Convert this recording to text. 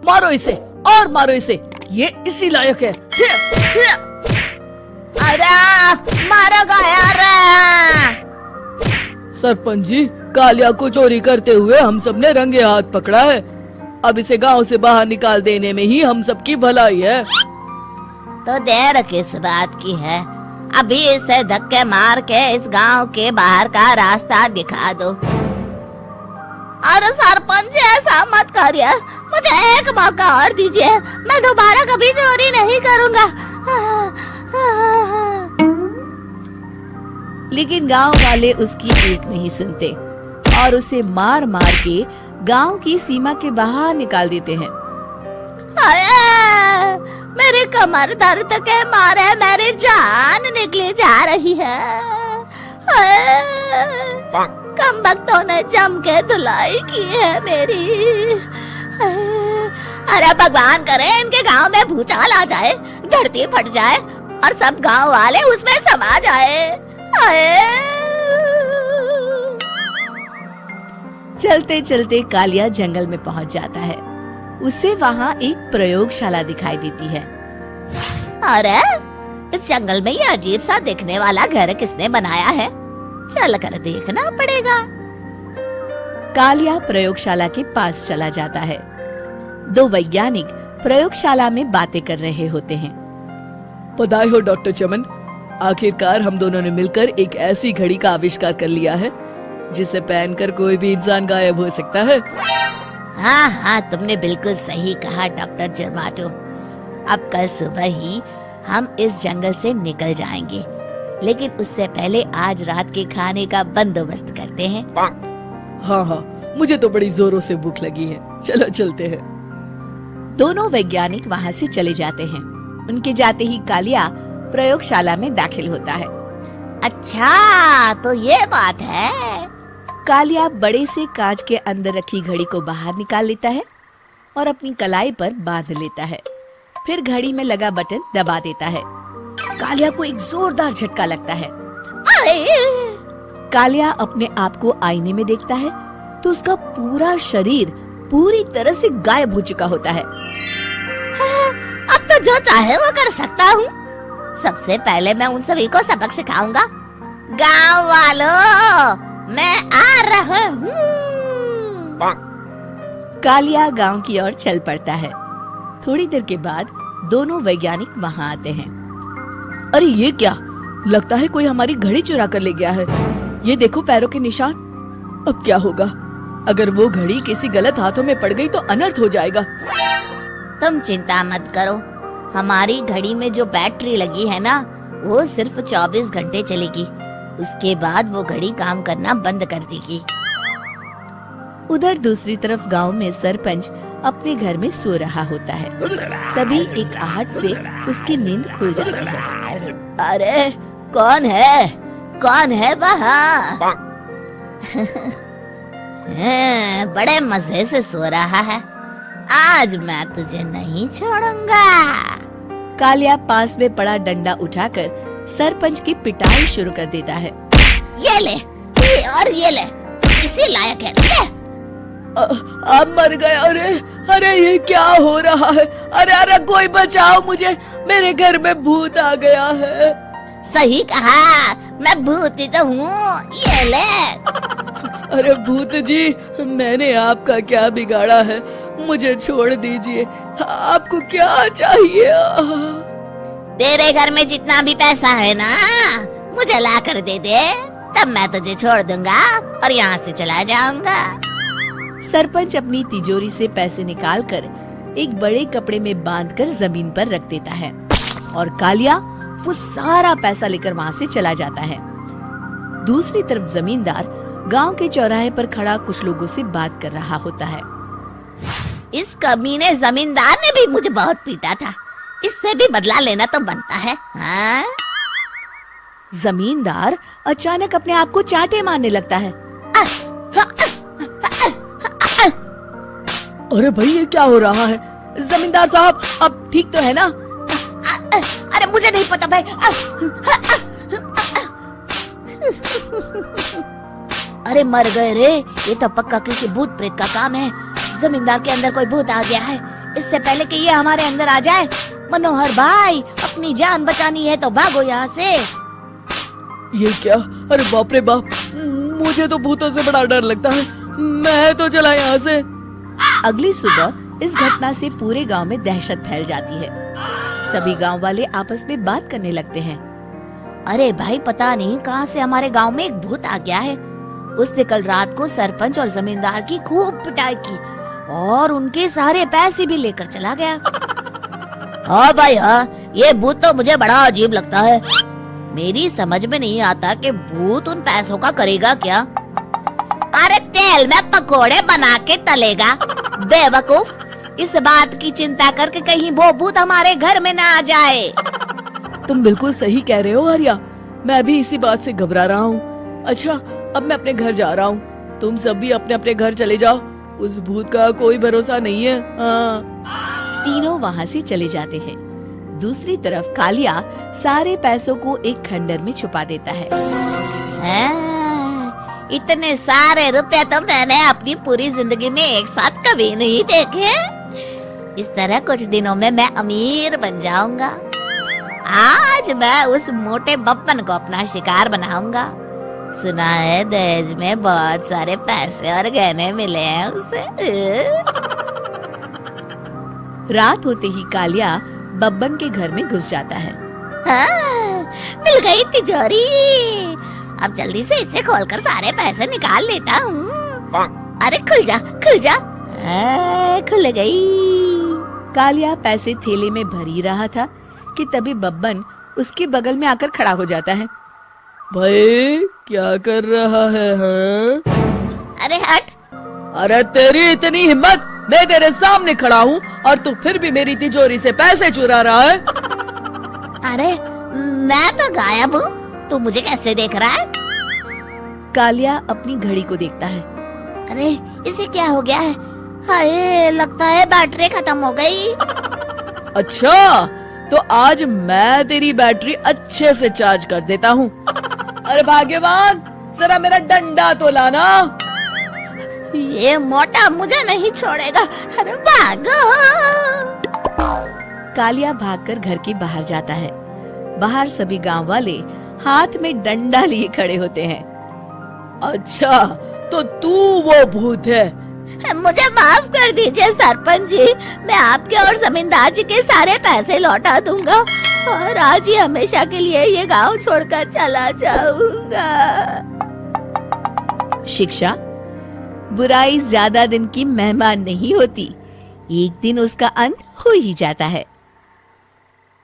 मारो इसे और मारो इसे, ये इसी लायक है। अरे मारो यार। सरपंच जी, कालिया को चोरी करते हुए हम सब ने रंगे हाथ पकड़ा है। अब इसे गांव से बाहर निकाल देने में ही हम सबकी भलाई है। तो देर किस बात की है, अभी इसे धक्के मार के इस गांव के बाहर का रास्ता दिखा दो। अरे सरपंच जी, ऐसा मत करिए, मुझे एक मौका और दीजिए, मैं दोबारा कभी चोरी नहीं करूंगा। लेकिन गांव वाले उसकी एक नहीं सुनते और उसे मार मार के गांव की सीमा के बाहर निकाल देते हैं। मेरी कमर दर्द के मारे मेरी जान निकली जा रही है। कम वक्तों ने जम के धुलाई की है मेरी। अरे भगवान करे इनके गांव में भूचाल आ जाए, धरती फट जाए और सब गांव वाले उसमें समा जाए। चलते चलते कालिया जंगल में पहुंच जाता है। उसे वहाँ एक प्रयोगशाला दिखाई देती है। अरे इस जंगल में ये अजीब सा दिखने वाला घर किसने बनाया है, चल कर देखना पड़ेगा। कालिया प्रयोगशाला के पास चला जाता है। दो वैज्ञानिक प्रयोगशाला में बातें कर रहे होते हैं। बधाई हो डॉक्टर चमन, आखिरकार हम दोनों ने मिलकर एक ऐसी घड़ी का आविष्कार कर लिया है जिसे पहनकर कोई भी इंसान गायब हो सकता है। हाँ हाँ, तुमने बिल्कुल सही कहा डॉक्टर जर्माटो। अब कल सुबह ही हम इस जंगल से निकल जाएंगे, लेकिन उससे पहले आज रात के खाने का बंदोबस्त करते हैं। हाँ, मुझे तो बड़ी जोरों से भूख लगी है, चलो चलते हैं। दोनों वैज्ञानिक वहाँ से चले जाते हैं। उनके जाते ही कालिया प्रयोगशाला में दाखिल होता है। अच्छा, तो ये बात है। कालिया बड़े से कांच के अंदर रखी घड़ी को बाहर निकाल लेता है और अपनी कलाई पर बांध लेता है। फिर घड़ी में लगा बटन दबा देता है। कालिया को एक जोरदार झटका लगता है। कालिया अपने आप को आईने में देखता है तो उसका पूरा शरीर पूरी तरह से गायब हो चुका होता है। अब तो जो चाहे वो कर सकता हूँ। सबसे पहले मैं उन सभी को सबक सिखाऊंगा। गांव वालों, मैं आ रहा हूँ। कालिया गांव की ओर चल पड़ता है। थोड़ी देर के बाद दोनों वैज्ञानिक वहाँ आते हैं। अरे ये क्या, लगता है कोई हमारी घड़ी चुरा कर ले गया है। ये देखो पैरों के निशान। अब क्या होगा, अगर वो घड़ी किसी गलत हाथों में पड़ गई तो अनर्थ हो जाएगा। तुम चिंता मत करो, हमारी घड़ी में जो बैटरी लगी है ना, वो सिर्फ 24 घंटे चलेगी। उसके बाद वो घड़ी काम करना बंद कर देगी। उधर दूसरी तरफ गांव में सरपंच अपने घर में सो रहा होता है। तभी एक आहट से उसकी नींद खुल जाती है। अरे कौन है, कौन है वहाँ? बड़े मजे से सो रहा है, आज मैं तुझे नहीं छोड़ूंगा। कालिया पास में पड़ा डंडा उठाकर सरपंच की पिटाई शुरू कर देता है। ये ले, ये और ये ले, इसी लायक है, ले। आप मर गए। अरे ये क्या हो रहा है? अरे कोई बचाओ मुझे, मेरे घर में भूत आ गया है। सही कहा, मैं भूत ही तो हूँ, ये ले। अरे भूत जी, मैंने आपका क्या बिगाड़ा है, मुझे छोड़ दीजिए। आपको क्या चाहिए? तेरे घर में जितना भी पैसा है ना, मुझे ला कर दे दे, तब मैं तुझे छोड़ दूंगा और यहाँ से चला जाऊंगा। सरपंच अपनी तिजोरी से पैसे निकालकर एक बड़े कपड़े में बांधकर जमीन पर रख देता है और कालिया वो सारा पैसा लेकर वहाँ से चला जाता है। दूसरी तरफ जमींदार गांव के चौराहे पर खड़ा कुछ लोगों से बात कर रहा होता है। इस कमीने जमींदार ने भी मुझे बहुत पीटा था, इससे भी बदला लेना तो बनता है। हाँ? जमींदार अचानक अपने आप को चांटे मारने लगता है। अरे भाई ये क्या हो रहा है? जमींदार साहब, अब ठीक तो है ना? अरे मुझे नहीं पता भाई। अरे मर गए रे, ये तो पक्का किसी भूत प्रेत का काम है। जमींदार के अंदर कोई भूत आ गया है, इससे पहले कि ये हमारे अंदर आ जाए। मनोहर भाई, अपनी जान बचानी है तो भागो यहाँ से। ये क्या? अरे बाप रे बाप, मुझे तो भूतों से बड़ा डर लगता है। मैं तो चला यहाँ से। अगली सुबह इस घटना से पूरे गांव में दहशत फैल जाती है। सभी गांव वाले आपस में बात करने लगते हैं। अरे भाई, पता नहीं कहाँ से हमारे गांव में एक भूत आ गया है। उसने कल रात को सरपंच और जमींदार की खूब पिटाई की और उनके सारे पैसे भी लेकर चला गया। हाँ भाई हाँ, ये भूत तो मुझे बड़ा अजीब लगता है। मेरी समझ में नहीं आता कि भूत उन पैसों का करेगा क्या। अरे तेल में पकोड़े बना के तलेगा बेवकूफ। इस बात की चिंता करके कहीं वो भूत हमारे घर में ना आ जाए। तुम बिल्कुल सही कह रहे हो आर्या, मैं भी इसी बात से घबरा रहा हूँ। अच्छा, अब मैं अपने घर जा रहा हूँ। तुम सब भी अपने अपने घर चले जाओ। उस भूत का कोई भरोसा नहीं है। हाँ। तीनों वहाँ से चले जाते हैं। दूसरी तरफ कालिया सारे पैसों को एक खंडर में छुपा देता है। इतने सारे रुपए तो मैंने अपनी पूरी जिंदगी में एक साथ कभी नहीं देखे। इस तरह कुछ दिनों में मैं अमीर बन जाऊंगा। आज मैं उस मोटे बब्बन को अपना शिकार बनाऊंगा। सुना है दहेज में बहुत सारे पैसे और गहने मिले हैं उसे। रात होते ही कालिया बब्बन के घर में घुस जाता है। हाँ, मिल गई तिजोरी। अब जल्दी से इसे खोलकर सारे पैसे निकाल लेता हूँ। अरे खुल जा, खुल जा। खुल गई। कालिया पैसे थैले में भर ही रहा था कि तभी बब्बन उसके बगल में आकर खड़ा हो जाता है। भाई क्या कर रहा है? हाँ? अरे हट। अरे तेरी इतनी हिम्मत! मैं तेरे सामने खड़ा हूँ और तू फिर भी मेरी तिजोरी से पैसे चुरा रहा है। अरे मैं तो गायब हूँ, तू मुझे कैसे देख रहा है? कालिया अपनी घड़ी को देखता है। अरे इसे क्या हो गया है? हाय, लगता है बैटरी खत्म हो गई। अच्छा, तो आज मैं तेरी बैटरी अच्छे से चार्ज कर देता हूँ। अरे भाग्यवान, जरा मेरा डंडा तो लाना। ये मोटा मुझे नहीं छोड़ेगा। अरे भागो। कालिया भागकर घर के बाहर जाता है। बाहर सभी गांव वाले हाथ में डंडा लिए खड़े होते हैं। अच्छा, तो तू वो भूत है? मुझे माफ कर दीजिए सरपंच जी, मैं आपके और जमींदार जी के सारे पैसे लौटा दूंगा और आज ही हमेशा के लिए ये गांव छोड़कर चला जाऊंगा। शिक्षा, बुराई ज्यादा दिन की मेहमान नहीं होती, एक दिन उसका अंत हो ही जाता है।